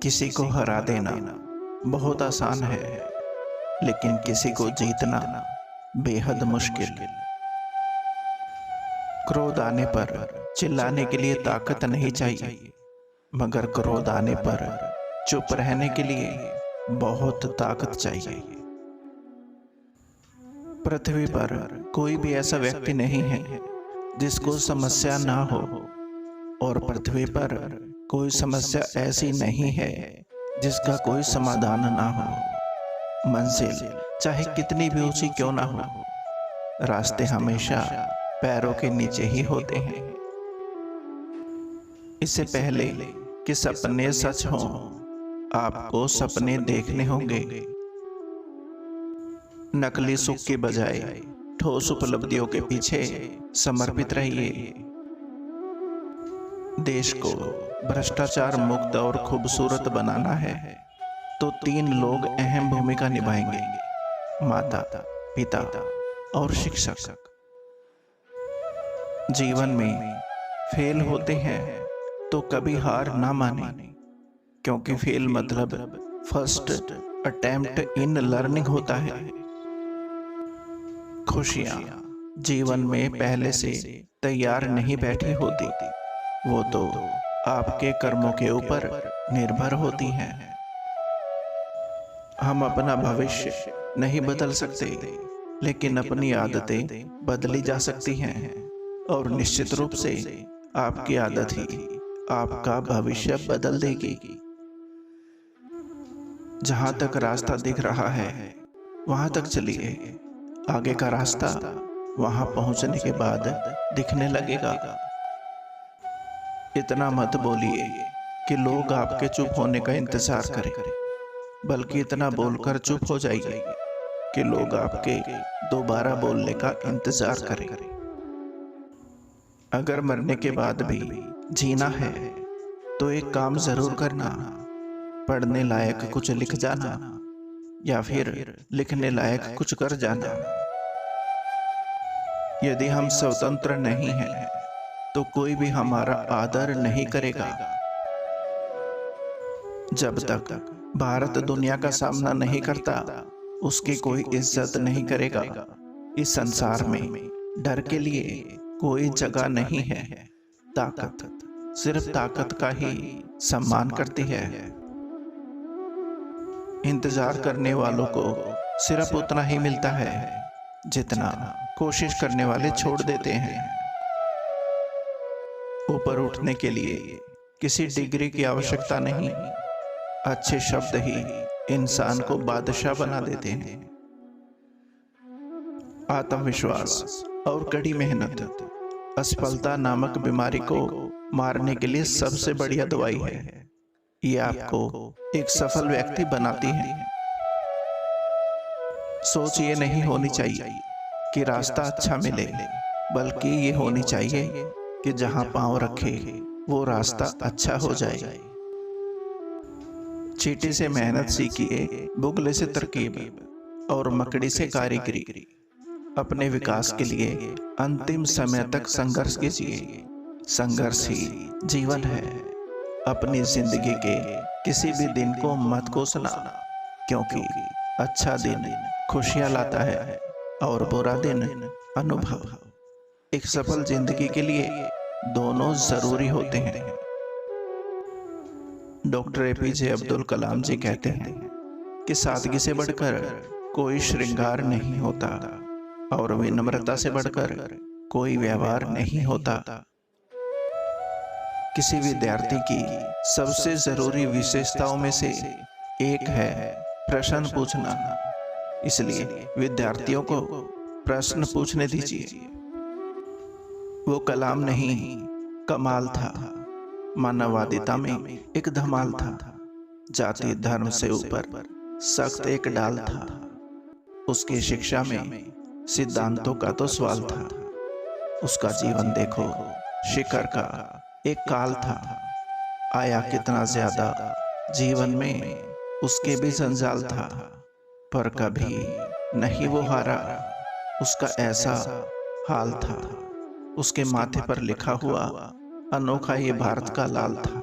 किसी को हरा देना बहुत आसान है, लेकिन किसी को जीतना बेहद मुश्किल। क्रोध आने पर चिल्लाने के लिए ताकत नहीं चाहिए, मगर क्रोध आने पर चुप रहने के लिए बहुत ताकत चाहिए। पृथ्वी पर कोई भी ऐसा व्यक्ति नहीं है जिसको समस्या ना हो, और पृथ्वी पर कोई समस्या ऐसी नहीं है जिसका कोई समाधान ना हो। मंजिल चाहे कितनी भी ऊंची क्यों ना हो, रास्ते हमेशा पैरों के नीचे ही होते हैं। इससे पहले कि सपने सच हों, आपको सपने देखने होंगे। नकली सुख के बजाय ठोस उपलब्धियों के पीछे समर्पित रहिए। देश को भ्रष्टाचार मुक्त और खूबसूरत बनाना है तो 3 लोग अहम भूमिका निभाएंगे: माता, पिता और शिक्षक। जीवन में फेल होते हैं तो कभी हार ना माने, क्योंकि फेल मतलब फर्स्ट अटेम्प्ट इन लर्निंग होता है। खुशियां जीवन में पहले से तैयार नहीं बैठी होती, वो तो आपके कर्मों के ऊपर निर्भर होती हैं। हम अपना भविष्य नहीं बदल सकते, लेकिन अपनी आदतें बदली जा सकती हैं, और निश्चित रूप से आपकी आदत ही आपका भविष्य बदल देगी। जहां तक रास्ता दिख रहा है वहां तक चलिए, आगे का रास्ता वहां पहुंचने के बाद दिखने लगेगा। इतना मत बोलिए कि लोग आपके चुप होने का इंतजार करें, बल्कि इतना बोलकर चुप हो जाइए कि लोग आपके दोबारा बोलने का इंतजार करें। अगर मरने के बाद भी जीना है तो एक काम जरूर करना: पढ़ने लायक कुछ लिख जाना, या फिर लिखने लायक कुछ कर जाना। यदि हम स्वतंत्र नहीं हैं तो कोई भी हमारा आदर नहीं करेगा। जब तक भारत दुनिया का सामना नहीं करता, उसकी कोई इज्जत नहीं करेगा। इस संसार में डर के लिए कोई जगह नहीं है। ताकत सिर्फ ताकत का ही सम्मान करती है। इंतजार करने वालों को सिर्फ उतना ही मिलता है जितना कोशिश करने वाले छोड़ देते हैं। ऊपर उठने के लिए किसी डिग्री की आवश्यकता नहीं, अच्छे शब्द ही इंसान को बादशाह बना देते हैं। आत्मविश्वास और कड़ी मेहनत असफलता नामक बीमारी को मारने के लिए सबसे बढ़िया दवाई है। ये आपको एक सफल व्यक्ति बनाती है। सोच ये नहीं होनी चाहिए कि रास्ता अच्छा मिले, बल्कि ये होनी चाहिए कि जहां पांव रखे वो रास्ता अच्छा हो जाए। चींटी से मेहनत सीखिए, बुगले से तरकीब, और मकड़ी से कारीगरी। अपने विकास के लिए अंतिम समय तक संघर्ष कीजिए। संघर्ष ही जीवन है। अपनी जिंदगी के किसी भी दिन को मत कोसना, क्योंकि अच्छा दिन खुशियां लाता है और बुरा दिन अनुभव। एक सफल जिंदगी के लिए दोनों जरूरी होते हैं। डॉक्टर एपीजे अब्दुल कलाम जी कहते हैं कि सादगी से बढ़कर कोई श्रृंगार नहीं होता, और विनम्रता से बढ़कर कोई व्यवहार नहीं होता। किसी विद्यार्थी की सबसे जरूरी विशेषताओं में से एक है प्रश्न पूछना। इसलिए विद्यार्थियों को प्रश्न पूछने दीजिए। वो कलाम नहीं, कमाल था। मानववादिता में एक धमाल था। जाति धर्म से ऊपर सख्त एक डाल था। उसकी शिक्षा में सिद्धांतों का तो सवाल था। उसका जीवन देखो, शिखर का एक काल था। आया कितना ज्यादा, जीवन में उसके भी जंजाल था, पर कभी नहीं वो हारा। उसका ऐसा हाल था। उसके माथे पर लिखा हुआ अनोखा ये भारत का लाल था।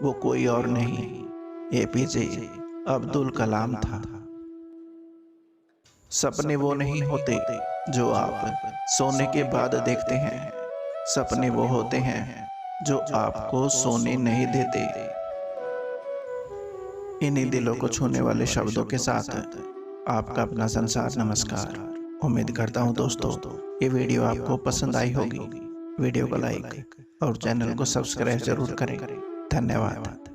वो कोई और नहीं, एपीजे अब्दुल कलाम था। सपने वो नहीं होते जो आप सोने के बाद देखते हैं, सपने वो होते हैं जो आपको सोने नहीं देते। इन्हीं दिलों को छूने वाले शब्दों के साथ आपका अपना संसार नमस्कार। उम्मीद करता हूँ दोस्तों ये वीडियो आपको पसंद आई होगी। वीडियो को लाइक और चैनल को सब्सक्राइब जरूर करें। धन्यवाद।